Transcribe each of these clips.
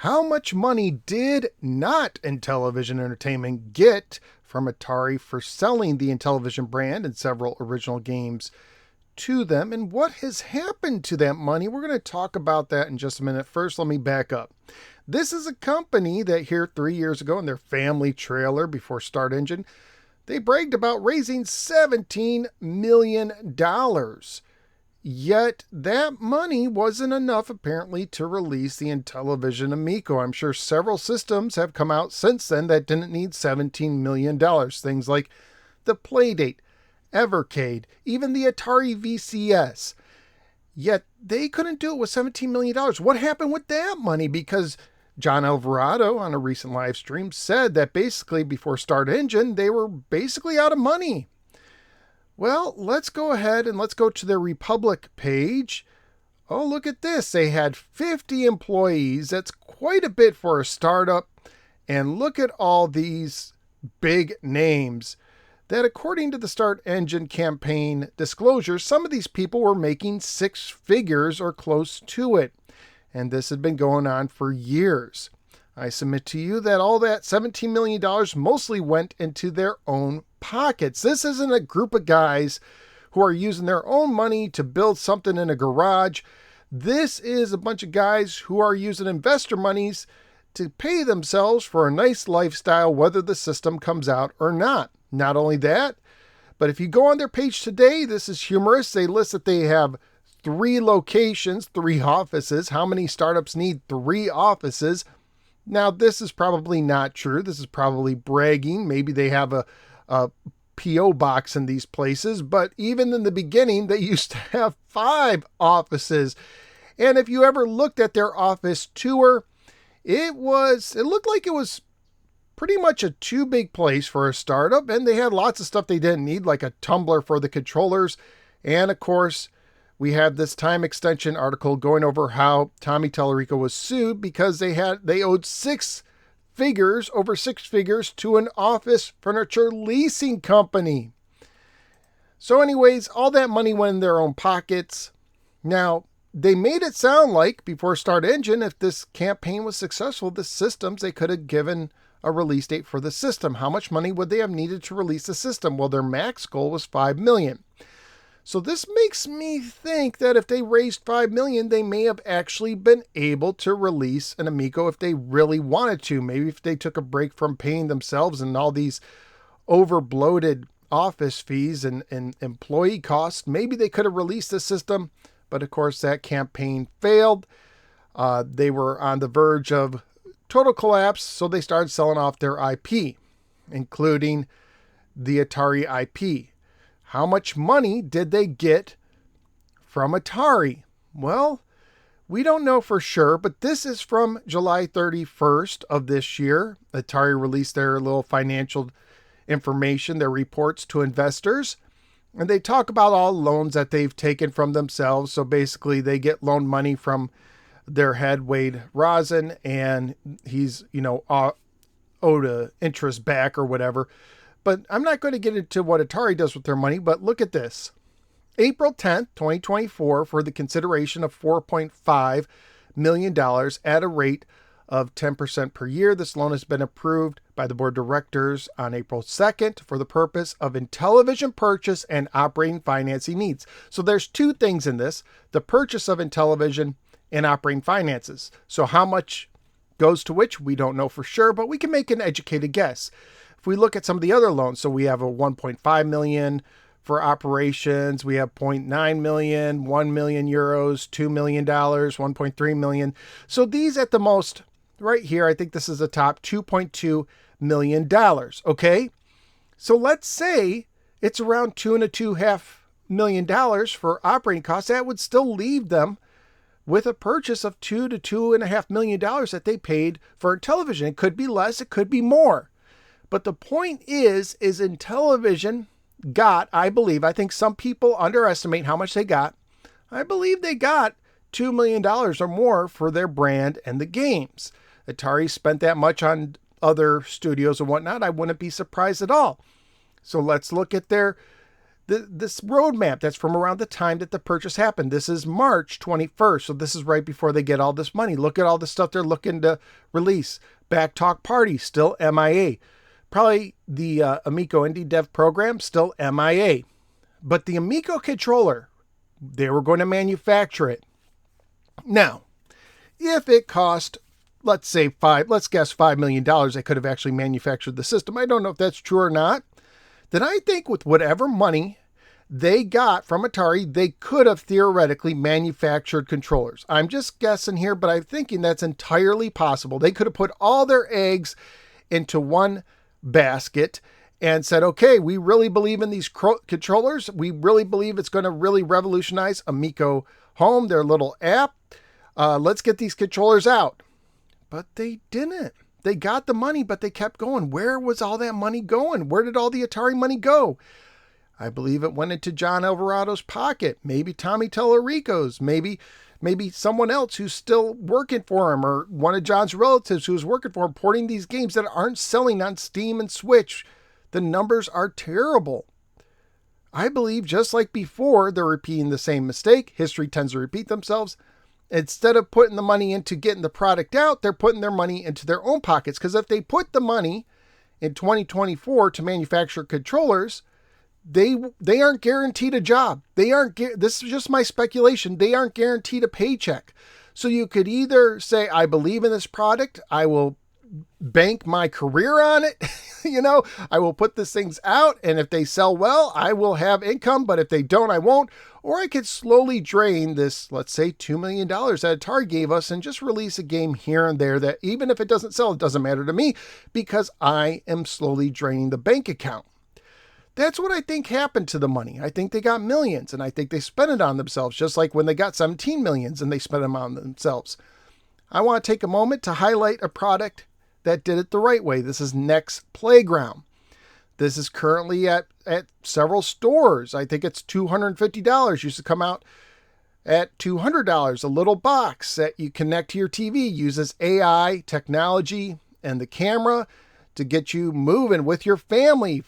How much money did not Intellivision Entertainment get from Atari for selling the Intellivision brand and several original games to them, and what has happened to that money? We're going to talk about that in just a minute. First, let me back up. This is a company that here 3 years ago in their family trailer before Start Engine, they bragged about raising $17 million. Yet that money wasn't enough apparently to release the Intellivision Amico. I'm sure several systems have come out since then that didn't need $17 million. Things like the Playdate, Evercade, even the Atari VCS. Yet they couldn't do it with $17 million. What happened with that money? Because John Alvarado on a recent live stream said that basically before Start Engine, they were basically out of money. Well, let's go ahead and let's go to their Republic page. Oh, look at this. They had 50 employees. That's quite a bit for a startup. And look at all these big names that according to the Start Engine campaign disclosures, some of these people were making six figures or close to it. And this had been going on for years. I submit to you that all that $17 million mostly went into their own pockets. This isn't a group of guys who are using their own money to build something in a garage. This is a bunch of guys who are using investor monies to pay themselves for a nice lifestyle, whether the system comes out or not. Not only that, but if you go on their page today, this is humorous. They list that they have 3 locations, 3 offices. How many startups need 3 offices? Now, this is probably not true. This is probably bragging. Maybe they have a P.O. box in these places, but even in the beginning, they used to have 5 offices. And if you ever looked at their office tour, it looked like it was pretty much a too big place for a startup, and they had lots of stuff they didn't need, like a tumbler for the controllers. And of course, we have this time extension article going over how Tommy Tallarico was sued because they owed over six figures to an office furniture leasing company. So anyways, all that money went in their own pockets. Now, they made it sound like before Start Engine, if this campaign was successful, the systems, they could have given a release date for the system. How much money would they have needed to release the system? Well, their max goal was $5 million. So this makes me think that if they raised $5 million, they may have actually been able to release an Amico if they really wanted to. Maybe if they took a break from paying themselves and all these over-bloated office fees and employee costs, maybe they could have released the system. But of course, that campaign failed. They were on the verge of total collapse, so they started selling off their IP, including the Atari IP. How much money did they get from Atari? Well, we don't know for sure, but this is from July 31st of this year. Atari released their little financial information, their reports to investors, and they talk about all loans that they've taken from themselves. So basically, they get loan money from their head, Wade Rosen, and he's, owed a interest back or whatever. But I'm not going to get into what Atari does with their money, but look at this. April 10th, 2024, for the consideration of $4.5 million at a rate of 10% per year. This loan has been approved by the board of directors on April 2nd for the purpose of Intellivision purchase and operating financing needs. So there's 2 things in this, the purchase of Intellivision and operating finances. So how much goes to which, we don't know for sure, but we can make an educated guess. If we look at some of the other loans, so we have a $1.5 million for operations, we have $0.9 million, 1 million euros, $2 million, $1.3 million. So these at the most, right here, I think this is the top, $2.2 million. Okay, so let's say it's around $2.5 million for operating costs. That would still leave them with a purchase of $2 to $2.5 million that they paid for Intellivision. It could be less, it could be more. But the point is Intellivision got, I think some people underestimate how much they got. I believe they got $2 million or more for their brand and the games. Atari spent that much on other studios and whatnot. I wouldn't be surprised at all. So let's look at their This roadmap that's from around the time that the purchase happened. This is March 21st, so this is right before they get all this money. Look at all the stuff they're looking to release. Backtalk Party, still MIA. Probably the Amico Indie Dev Program, still MIA. But the Amico controller, they were going to manufacture it. Now, if it cost, let's guess $5 million, they could have actually manufactured the system. I don't know if that's true or not. Then I think with whatever money they got from Atari, they could have theoretically manufactured controllers. I'm just guessing here, but I'm thinking that's entirely possible. They could have put all their eggs into one basket and said, okay, we really believe in these controllers. We really believe it's going to really revolutionize Amico Home, their little app. Let's get these controllers out. But they didn't. They got the money, but they kept going. Where was all that money going? Where did all the Atari money go? I believe it went into John Alvarado's pocket. Maybe Tommy Tallarico's. Maybe someone else who's still working for him, or one of John's relatives who's working for him, porting these games that aren't selling on Steam and Switch. The numbers are terrible. I believe just like before, they're repeating the same mistake. History tends to repeat themselves. Instead of putting the money into getting the product out, they're putting their money into their own pockets. Because if they put the money in 2024 to manufacture controllers, they aren't guaranteed a job. This is just my speculation. They aren't guaranteed a paycheck. So you could either say, I believe in this product, I will bank my career on it. I will put these things out, and if they sell well, I will have income, but if they don't, I won't. Or I could slowly drain this, let's say $2 million that Atari gave us and just release a game here and there that even if it doesn't sell, it doesn't matter to me because I am slowly draining the bank account. That's what I think happened to the money. I think they got millions, and I think they spent it on themselves, just like when they got 17 millions and they spent them on themselves. I want to take a moment to highlight a product that did it the right way. This is Next Playground. This is currently at several stores. I think it's $250. Used to come out at $200. A little box that you connect to your TV, uses AI technology and the camera to get you moving with your family.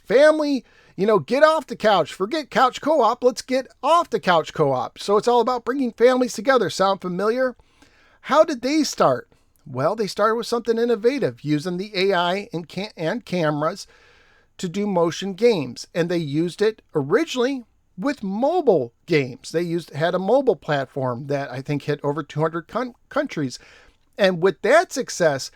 Get off the couch. Forget couch co-op. Let's get off the couch co-op. So it's all about bringing families together. Sound familiar? How did they start? Well, they started with something innovative, using the AI and cameras to do motion games. And they used it originally with mobile games. They had a mobile platform that I think hit over 200 countries. And with that success,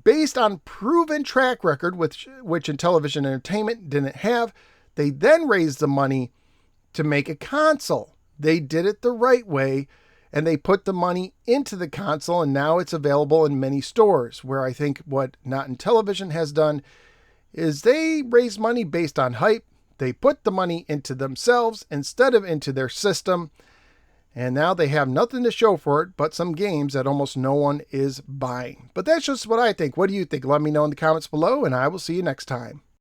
based on proven track record, which Intellivision Entertainment didn't have, they then raised the money to make a console. They did it the right way, and they put the money into the console, and now it's available in many stores, where I think what Not Intellivision has done is they raise money based on hype. They put the money into themselves instead of into their system, and now they have nothing to show for it but some games that almost no one is buying. But that's just what I think. What do you think? Let me know in the comments below, and I will see you next time.